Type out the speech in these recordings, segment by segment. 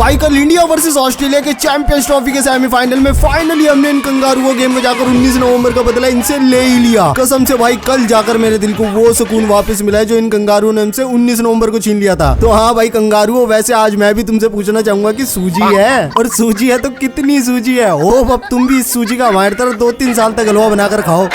भाई कल India versus Australia के चैंपियंस ट्रॉफी के सेमीफाइनल में फाइनली हमने इन कंगारुओं गेम में जाकर 19 नवंबर का बदला इनसे ले ही लिया। कसम से भाई कल जाकर मेरे दिल को वो सुकून वापस मिला है जो इन कंगारुओं ने हमसे 19 नवंबर को छीन लिया था। तो हाँ भाई कंगारुओं, वैसे आज मैं भी तुमसे पूछना चाहूंगा कि सूजी है, और सूजी है तो कितनी सूजी है? ओ अब तुम भी इस सूजी का हमारी तरह 2-3 साल तक हलवा बनाकर खाओ।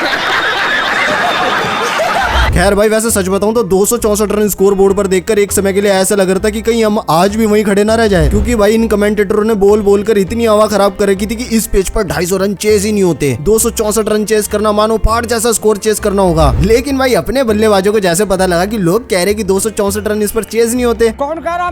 खैर भाई वैसे सच बताऊं तो 264 रन स्कोर बोर्ड पर देखकर एक समय के लिए ऐसा लग रहा था कि कहीं हम आज भी वहीं खड़े ना रह जाए, क्योंकि भाई इन कमेंटेटरों ने बोल कर इतनी हवा खराब कर रखी थी कि इस पेज पर 250 रन चेस ही नहीं होते। 264 रन चेस करना मानो पहाड़ जैसा स्कोर चेस करना होगा। लेकिन भाई अपने बल्लेबाजों को जैसे पता लगा कि लोग कह रहे कि 264 रन इस पर चेस नहीं होते, कौन कह रहा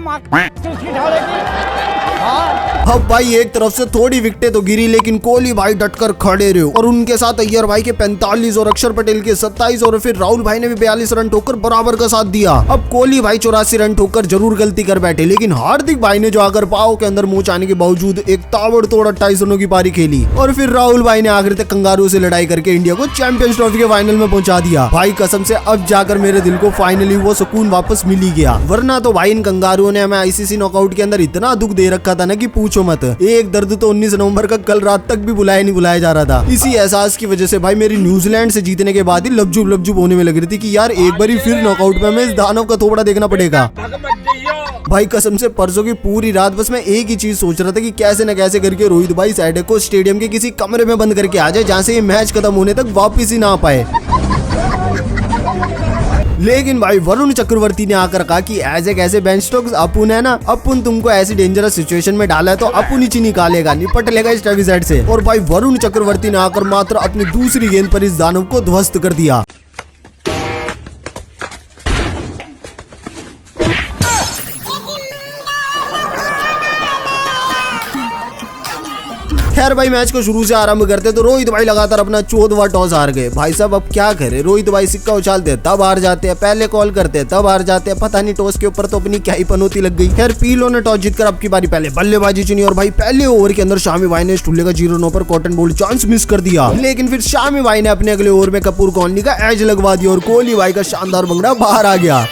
अब भाई एक तरफ से थोड़ी विकेटें तो गिरी, लेकिन कोहली भाई डटकर खड़े रहे और उनके साथ अय्यर भाई के 45 और अक्षर पटेल के 27 और फिर राहुल भाई ने भी 42 रन ठोककर बराबर का साथ दिया। अब कोहली भाई 84 रन ठोककर जरूर गलती कर बैठे, लेकिन हार्दिक भाई ने जो आकर पाव के अंदर मुंह आने के बावजूद एक ताबड़तोड़ 28 रनों की पारी खेली और फिर राहुल भाई ने आखिर तक कंगारू से लड़ाई करके इंडिया को चैंपियंस ट्रॉफी के फाइनल में पहुंचा दिया। भाई कसम से अब जाकर मेरे दिल को फाइनली वो सुकून वापस मिल ही गया, वरना तो भाई इन कंगारुओं ने हमें आईसीसी नॉकआउट के अंदर इतना दुख दे रखा था ना कि पूछो मत। एक दर्द तो 19 नवंबर का कल रात तक भी नहीं बुलाया जा रहा था। इसी एहसास की वजह से भाई मेरी न्यूजीलैंड से जीतने के बाद ही लबजुब होने में लग रही थी कि यार एक बार फिर नॉकआउट में हमें इस दानव का थोबड़ा देखना पड़ेगा। भाई कसम से परसों की पूरी रात बस मैं एक ही चीज सोच रहा था कि कैसे न कैसे करके रोहित भाई साइड को स्टेडियम के किसी कमरे में बंद करके आ जाए जहाँ से ये मैच खत्म होने तक वापिस ही ना आ पाए। लेकिन भाई वरुण चक्रवर्ती ने आकर कहा कि ऐसे कैसे बेन स्टोक्स अपुन है ना, अपुन तुमको ऐसी डेंजरस सिचुएशन में डाला है तो अपुन ही निकालेगा, निपट लेगा इस ट्रेविस हेड से। और भाई वरुण चक्रवर्ती ने आकर मात्र अपनी दूसरी गेंद पर इस दानव को ध्वस्त कर दिया। खैर भाई मैच को शुरू से आरंभ करते तो रोहित भाई लगातार अपना 14वां टॉस हार गए। भाई साहब अब क्या करे, रोहित भाई सिक्का उछालते हैं तब हार जाते हैं, पहले कॉल करते हैं तब हार जाते हैं, पता नहीं टॉस के ऊपर तो अपनी क्या ही पनौती लग गई। खैर पीलो ने टॉस जीतकर अब की बारी पहले बल्लेबाजी चुनी और भाई पहले ओवर के अंदर शामी भाई ने स्टूले का 0 पर कॉटन बोल्ड चांस मिस कर दिया, लेकिन फिर शामी भाई ने अपने अगले ओवर में कपूर कॉलोनी का एज लगवा दिया और कोहली भाई का शानदार बंगड़ा बाहर आ गया।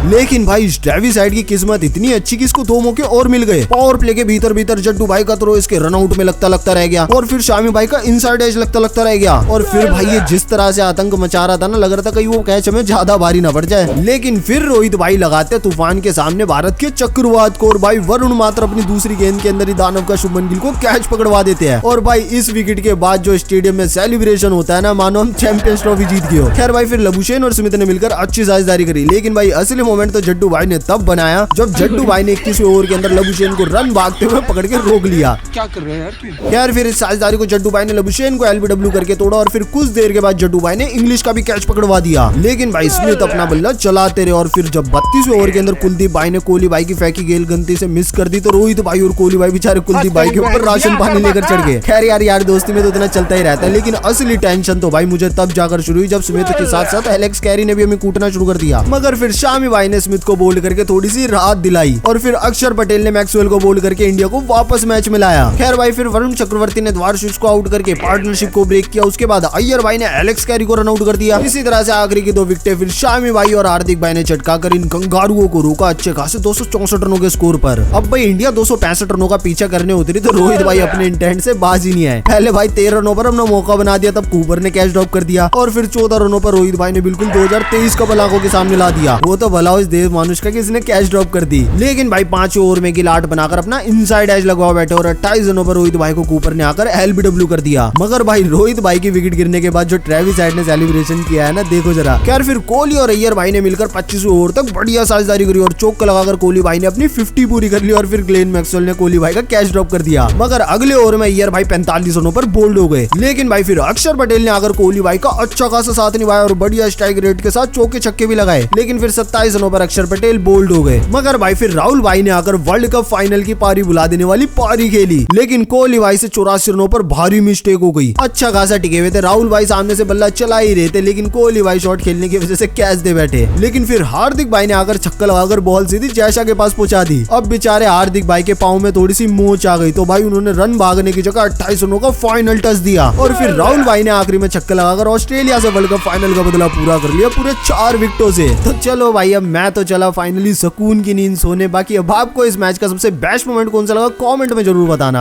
लेकिन भाई ट्रेविस हेड की किस्मत इतनी अच्छी कि इसको 2 मौके और मिल गए। पावर प्ले के भीतर जड्डू भाई का थ्रो इसके रन आउट में लगता रह गया और फिर शामी भाई का इनसाइड एज लगता रह गया। और फिर भाई ये जिस तरह से आतंक मचा रहा था ना, लग रहा था कहीं वो कैच हमें ज्यादा भारी ना पड़ जाए। लेकिन फिर रोहित भाई लगाते तूफान के सामने भारत के चक्रवात को और भाई वरुण मात्र अपनी दूसरी गेंद के अंदर ही दानव का शुभमन गिल को कैच पकड़वा देते हैं। और भाई इस विकेट के बाद जो स्टेडियम में सेलिब्रेशन होता है ना, मानो हम चैंपियंस ट्रॉफी जीत गए हो। खैर भाई फिर लबुशेन और स्मिथ ने मिलकर अच्छी साझेदारी करी, लेकिन भाई असली मोमेंट तो जड्डू भाई ने तब बनाया जब जड्डू भाई ने 21वें ओवर के अंदर लबुशेन को रन भागते हुए पकड़ के रोक लिया। क्या कर रहे हैं यार? खैर फिर इस साझेदारी को जड्डू भाई ने लबुशेन को एलबीडब्ल्यू करके तोड़ा और फिर कुछ देर के बाद जड्डू भाई ने इंग्लिश का भी कैच पकड़वा दिया। लेकिन भाई स्मिथ अपना बल्ला चलाते रहे और फिर जब 32वें ओवर के अंदर कुलदीप भाई ने कोहली भाई की फेंकी गेंद गलती से मिस कर दी तो रोहित भाई और कोहली भाई बेचारे कुलदीप भाई के ऊपर राशन पानी लेकर चढ़ गए। खैर यार दोस्ती में तो इतना चलता ही रहता है, लेकिन असली टेंशन तो भाई मुझे तब जाकर शुरू हुई जब स्मिथ के साथ साथ एलेक्स कैरी ने भी हमें कूटना शुरू कर दिया। मगर फिर शामी भाई ने स्मिथ को बोल्ड करके थोड़ी सी राहत दिलाई और फिर अक्षर पटेल ने मैक्सवेल को बोल्ड करके इंडिया को वापस मैच में लाया। खैर भाई फिर वरुण चक्रवर्ती ने द्वारशीष को आउट करके पार्टनरशिप को ब्रेक किया। उसके बाद अय्यर भाई ने एलेक्स कैरी को रन आउट कर दिया। इसी तरह से आखिरी की 2 विकेटें फिर शामी भाई और हार्दिक भाई ने चटकाकर इन कंगारुओं को रोका अच्छे खासे 264 रनों के स्कोर पर। अब भाई इंडिया 265 रनों का पीछा करने उतरी तो रोहित भाई अपने इंटेंट से बाज ही नहीं आए। पहले भाई 13 रनों पर अपना मौका बना दिया, तब कूपर ने कैच ड्रॉप कर दिया और फिर 14 रनों पर रोहित भाई ने बिल्कुल 2023 का बलाकों के सामने ला दिया। वो तो भला उस देव मानुष का कि इसने कैच ड्रॉप कर दी। लेकिन भाई 5 ओवर में गिल 8 बनाकर अपना इनसाइड एज लगवा बैठे और 28 रनों पर रोहित भाई को कूपर ने आकर एलबीडब्ल्यू कर दिया। मगर भाई रोहित भाई की विकेट गिरने के बाद जो ट्रेविस हेड ने सेलिब्रेशन किया है ना, देखो जरा। खैर फिर कोहली और अय्यर भाई ने मिलकर 25वें ओवर तक बढ़िया साझेदारी करी और चौका लगाकर कोहली भाई ने अपनी 50 पूरी कर ली और फिर ग्लेन मैक्सवेल ने कोहली भाई का कैच ड्रॉप कर दिया। मगर अगले ओवर में अय्यर भाई 45 रनों पर बोल्ड हो गए। लेकिन भाई फिर अक्षर पटेल ने आकर कोहली भाई का अच्छा खासा साथ निभाया और बढ़िया स्ट्राइक रेट के साथ चौके छक्के भी लगाए। लेकिन फिर 27 रनों पर अक्षर पटेल बोल्ड हो गए। मगर भाई फिर राहुल भाई ने आकर वर्ल्ड कप फाइनल की पारी बुला देने वाली पारी खेली, लेकिन कोहली भाई से 84 रनों पर भारी मिस्टेक हो गई। अच्छा खासा टिके हुए थे, राहुल भाई सामने से बल्ला चला ही रहे थे, लेकिन कोहली भाई शॉट खेलने की वजह से कैच दे बैठे। लेकिन फिर हार्दिक भाई ने आकर छक्का लगाकर बॉल सीधी जयशा के पास पहुंचा दी। अब बेचारे हार्दिक भाई के पांव में थोड़ी सी मोच आ गई तो भाई उन्होंने रन भागने की जगह 28 रनों का फाइनल टच दिया और फिर राहुल भाई ने आखिरी में छक्का लगाकर ऑस्ट्रेलिया से वर्ल्ड कप फाइनल का बदला पूरा कर लिया पूरे 4 विकेटों से। तो चलो भाई अब मैं तो चला फाइनली सुकून की नींद सोने। बाकी अब आपको इस मैच का सबसे बेस्ट मोमेंट कौन सा लगा कमेंट में जरूर बताना।